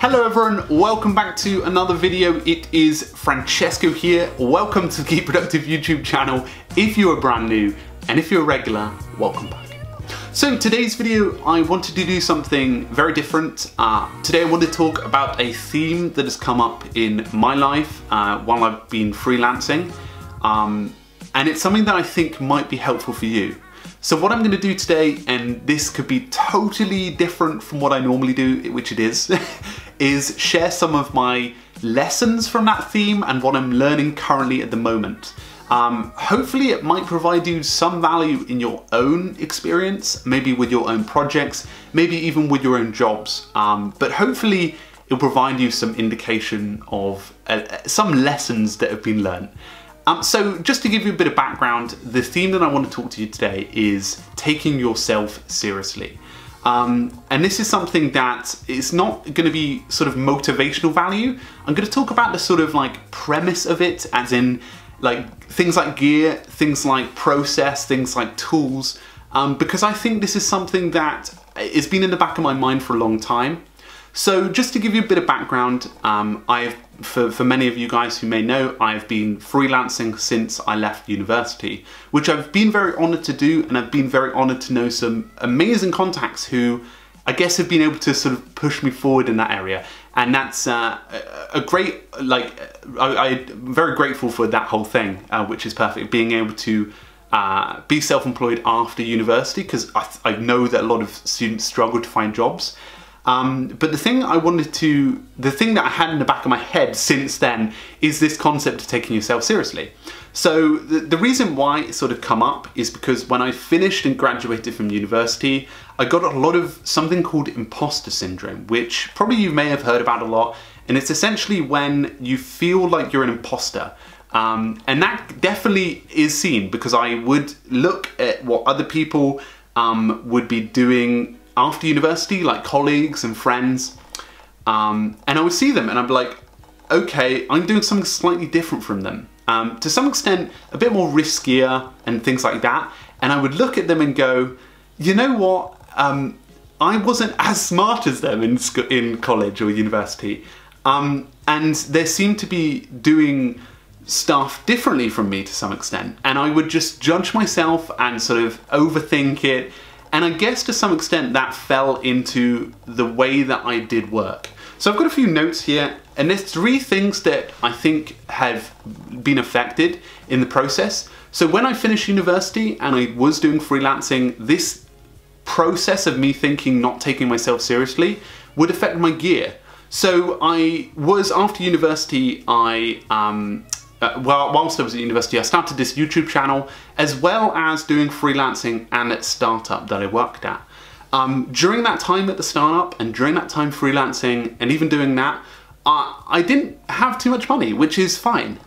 Hello everyone, welcome back to another video. It is Francesco here. Welcome to the Keep Productive YouTube channel if you are brand new, and if you're a regular, welcome back. So today's video, I wanted to do something very different. Today I want to talk about a theme that has come up in my life while I've been freelancing. And it's something that I think might be helpful for you. So what I'm going to do today, and this could be totally different from what I normally do, which it is, is share some of my lessons from that theme and what I'm learning currently at the moment. Hopefully it might provide you some value in your own experience, maybe with your own projects, maybe even with your own jobs. But hopefully it'll provide you some indication of some lessons that have been learned. So just to give you a bit of background, the theme that I want to talk to you today is taking yourself seriously. And this is something that is not going to be sort of motivational value. I'm going to talk about the sort of like premise of it, as in like things like gear, things like process, things like tools, because I think this is something that has been in the back of my mind for a long time. So just to give you a bit of background, for many of you guys who may know, I've been freelancing since I left university, which I've been very honoured to do, and I've been very honoured to know some amazing contacts who I guess have been able to sort of push me forward in that area. And that's a great, I'm very grateful for that whole thing, which is perfect, being able to be self-employed after university, because I know that a lot of students struggle to find jobs. But the thing that I had in the back of my head since then is this concept of taking yourself seriously. So the reason why it's sort of come up is because when I finished and graduated from university, I got a lot of something called Imposter Syndrome, which probably you may have heard about a lot. And it's essentially when you feel like you're an imposter. And that definitely is seen because I would look at what other people would be doing after university, like colleagues and friends, and I would see them and I'd be like, okay, I'm doing something slightly different from them. To some extent, a bit more riskier and things like that. And I would look at them and go, you know what? I wasn't as smart as them in college or university. And they seem to be doing stuff differently from me to some extent. And I would just judge myself and sort of overthink it. And I guess to some extent that fell into the way that I did work. So I've got a few notes here, and there's 3 things that I think have been affected in the process. So when I finished university and I was doing freelancing, this process of me thinking not taking myself seriously would affect my gear. So after university, whilst I was at university, I started this YouTube channel, as well as doing freelancing and at startup that I worked at. During that time at the startup and during that time freelancing and even doing that, I didn't have too much money, which is fine.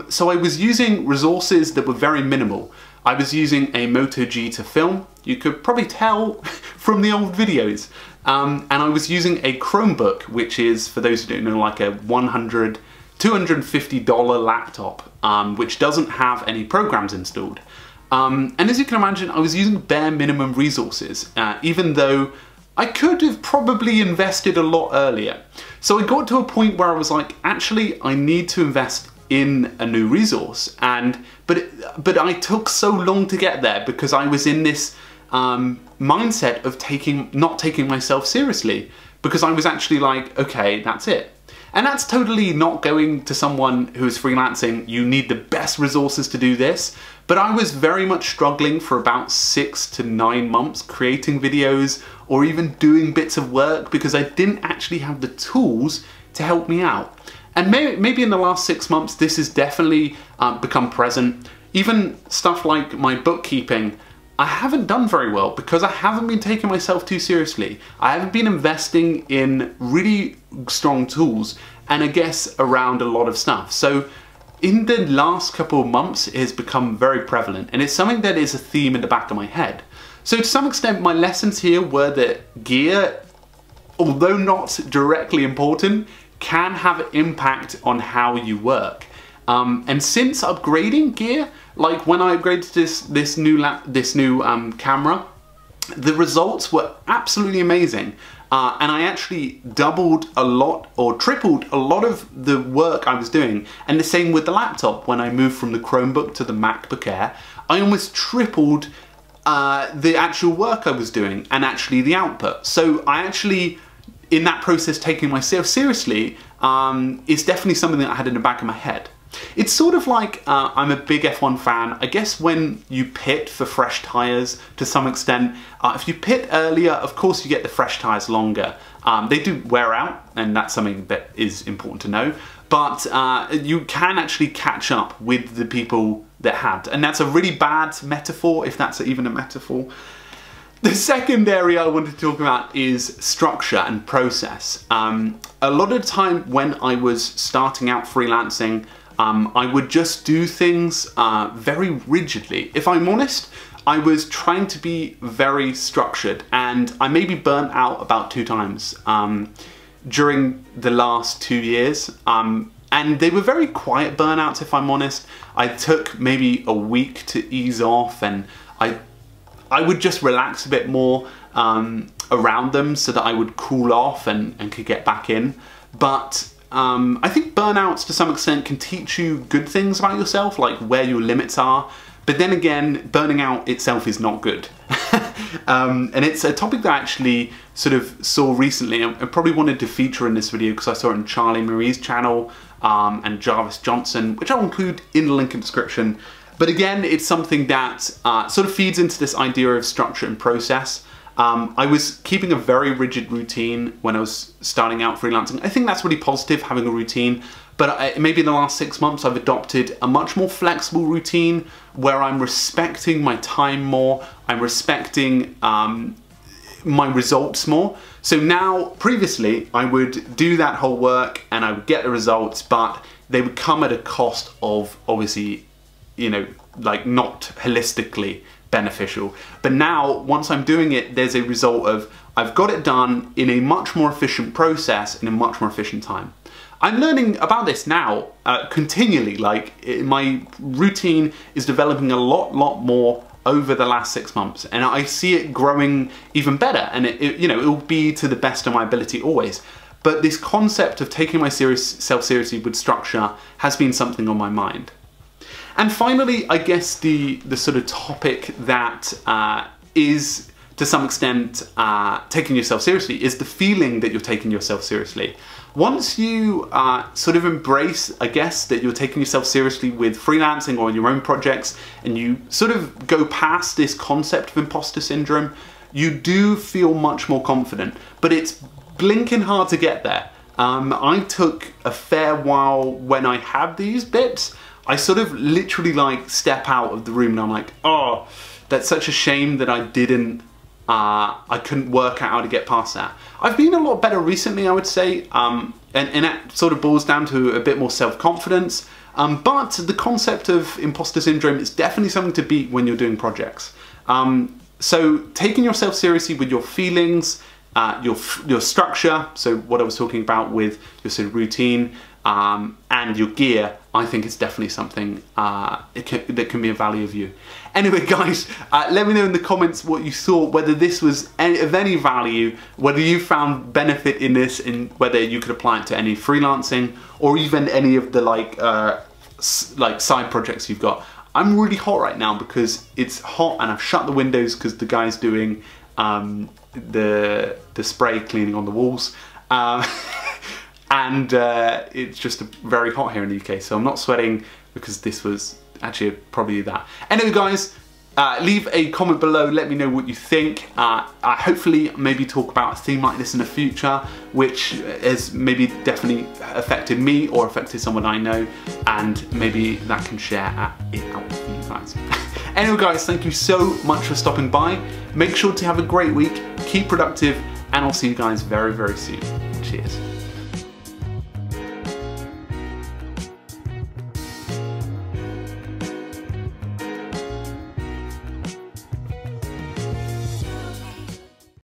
So I was using resources that were very minimal. I was using a Moto G to film. You could probably tell from the old videos. And I was using a Chromebook, which is, for those who don't know, like a $250 laptop, which doesn't have any programs installed. And as you can imagine, I was using bare minimum resources, even though I could have probably invested a lot earlier. So I got to a point where I was like, actually, I need to invest in a new resource. But I took so long to get there because I was in this mindset of not taking myself seriously, because I was actually like, okay, that's it. And that's totally not going to someone who is freelancing, you need the best resources to do this. But I was very much struggling for about 6 to 9 months creating videos or even doing bits of work because I didn't actually have the tools to help me out. And maybe in the last 6 months, this has definitely become present. Even stuff like my bookkeeping, I haven't done very well because I haven't been taking myself too seriously. I haven't been investing in really strong tools and I guess around a lot of stuff. So in the last couple of months, it has become very prevalent, and it's something that is a theme in the back of my head. So to some extent, my lessons here were that gear, although not directly important, can have an impact on how you work. And since upgrading gear, like when I upgraded this new camera, the results were absolutely amazing. And I actually doubled a lot or tripled a lot of the work I was doing. And the same with the laptop. When I moved from the Chromebook to the MacBook Air, I almost tripled the actual work I was doing and actually the output. So I actually, in that process, taking myself seriously is definitely something that I had in the back of my head. It's sort of like, I'm a big F1 fan. I guess when you pit for fresh tyres, to some extent, if you pit earlier, of course you get the fresh tyres longer. They do wear out, and that's something that is important to know, but you can actually catch up with the people that had. And that's a really bad metaphor, if that's even a metaphor. The second area I wanted to talk about is structure and process. A lot of the time when I was starting out freelancing, I would just do things very rigidly. If I'm honest, I was trying to be very structured, and I maybe burnt out about 2 times during the last 2 years. And they were very quiet burnouts, if I'm honest. I took maybe a week to ease off, and I would just relax a bit more around them so that I would cool off and could get back in. But I think burnouts to some extent can teach you good things about yourself, like where your limits are. But then again, burning out itself is not good. And it's a topic that I actually sort of saw recently and probably wanted to feature in this video because I saw it on Charlie Marie's channel and Jarvis Johnson, which I'll include in the link in the description. But again, it's something that sort of feeds into this idea of structure and process. I was keeping a very rigid routine when I was starting out freelancing. I think that's really positive, having a routine. But maybe in the last 6 months, I've adopted a much more flexible routine where I'm respecting my time more. I'm respecting my results more. So now, previously, I would do that whole work and I would get the results, but they would come at a cost of, obviously, you know, like not holistically beneficial. But now, once I'm doing it, there's a result of I've got it done in a much more efficient process in a much more efficient time. I'm learning about this now continually. Like, my routine is developing a lot more over the last 6 months, and I see it growing even better, and you know, it will be to the best of my ability always. But this concept of taking myself seriously with structure has been something on my mind. And finally, I guess the sort of topic that is to some extent taking yourself seriously is the feeling that you're taking yourself seriously. Once you sort of embrace, I guess, that you're taking yourself seriously with freelancing or in your own projects, and you sort of go past this concept of imposter syndrome, you do feel much more confident. But it's blinking hard to get there. I took a fair while when I had these bits. I sort of literally like step out of the room and I'm like, oh, that's such a shame that I didn't, I couldn't work out how to get past that. I've been a lot better recently, I would say, and that sort of boils down to a bit more self-confidence. But the concept of imposter syndrome is definitely something to beat when you're doing projects. So taking yourself seriously with your feelings, your structure, so what I was talking about with your sort of routine, and your gear, I think it's definitely something that can be of value of you. Anyway, guys, let me know in the comments what you thought, whether this was of any value, whether you found benefit in this, and whether you could apply it to any freelancing or even any of the like side projects you've got. I'm really hot right now because it's hot and I've shut the windows because the guy's doing the spray cleaning on the walls. And it's just very hot here in the UK, so I'm not sweating because this was actually probably that. Anyway, guys, leave a comment below, let me know what you think. Hopefully maybe talk about a theme like this in the future, which has maybe definitely affected me or affected someone I know, and maybe that can share it out for you guys. Anyway, guys, thank you so much for stopping by. Make sure to have a great week, keep productive, and I'll see you guys very, very soon. Cheers.